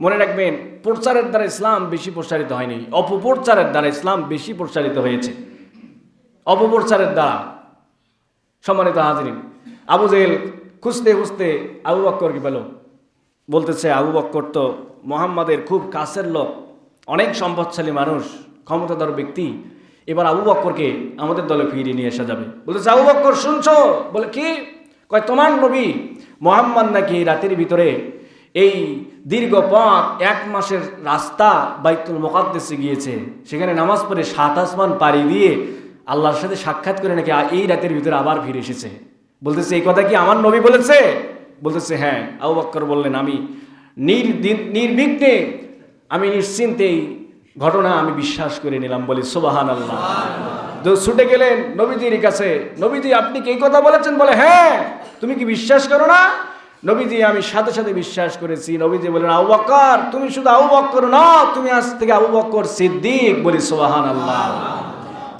মনে রাখবেন, প্রচারের দ্বারা ইসলাম বেশি প্রসারিত হয়নি, অপপ্রচারের দ্বারা ইসলাম বেশি প্রসারিত হয়েছে। অপপ্রচারের দ্বারা। সম্মানিত হাজরিন, আবু জেহেল খুঁজতে খুঁজতে আবু বক্করকে পেল। বলতেছে আবু বক্কর তো মুহাম্মাদের খুব কাছের লোক, অনেক সম্পদশালী মানুষ, ক্ষমতাধর ব্যক্তি, এবার আবু বক্করকে আমাদের দলে ফিরিয়ে নিয়ে আসা যাবে। বলতেছে আবু বক্কর শুনছো? বলে কি? কয় তোমার নবী মুহাম্মদ নাকি রাতের ভিতরে এই দীর্ঘ পথ 1 মাসের রাস্তা বাইতুল মুকাদ্দাসে গিয়েছে, সেখানে নামাজ পড়ে 7 আসমান পাড়ি দিয়ে আল্লাহর সাথে সাক্ষাৎ করে নাকি এই রাতের ভিতরে আবার ফিরে এসেছে। বলতেছে এই কথা কি আমার নবী বলেছে? বলতেছে হ্যাঁ। আবু বক্কর বললেন আমি নির্বিঘ্নে, আমি নিশ্চিন্তে এই ঘটনা আমি বিশ্বাস করে নিলাম। বলি সুবহানাল্লাহ। ছুটে গেলেন নবীজির কাছে। নবীজি আপনি কি এই কথা বলেছেন? বলে হ্যাঁ। তুমি কি বিশ্বাস করো না? নবীজি আমি সাথে সাথে বিশ্বাস করেছি। নবীজি বলেন আবু বক্কর তুমি শুধু আবু বক্কর না, তুমি আজ থেকে আবু বক্কর সিদ্দিক। বলি সুবহানাল্লাহ।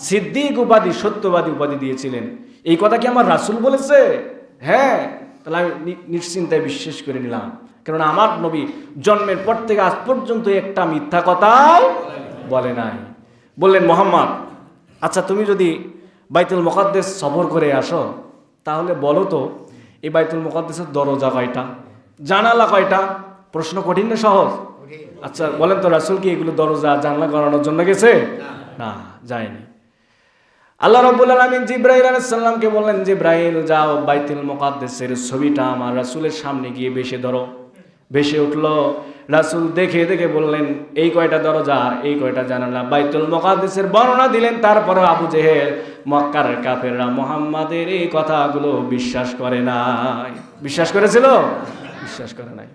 সিদ্দিক উপাধি, সত্যবাদী উপাধি দিয়েছিলেন। এই কথা কি আমার রাসূল বলেছে? হ্যাঁ। তাহলে আমি নিশ্চিন্তায় বিশ্বাস করে নিলাম, কারণ আমার নবী জন্মের পর থেকে আজ পর্যন্ত একটা মিথ্যা কথাও বলে নাই। বললেন মুহাম্মদ আচ্ছা তুমি যদি বাইতুল মুকাদ্দাস সফর করে আসো, তাহলে বলো তো এই বাইতুল মুকাদ্দাসের দরজা কয়টা, জানালা কয়টা? প্রশ্ন কঠিন না সহজ? আচ্ছা বলেন তো, রাসূল কি এগুলো দরজা জানালা করানোর জন্য গেছে? না, যায়নি। আল্লাহ রাব্বুল আলামিন জিবরাইল আলাইহিস সালামকে বললেন জিবরাইল যাও বাইতুল মুকাদ্দাসের ছবিটা আমার রাসূলের সামনে গিয়ে বেশে ধরো। বেশে উঠলো। রাসূল দেখে দেখে বললেন এই কয়টা দরজা, এই কয়টা জানালা, বাইতুল মুকাদ্দাসের বর্ণনা দিলেন। তারপরে আবু জেহেল মক্কার কাফেররা মুহাম্মাদের এই কথাগুলো বিশ্বাস করে নাই। বিশ্বাস করেছিল? বিশ্বাস করে নাই।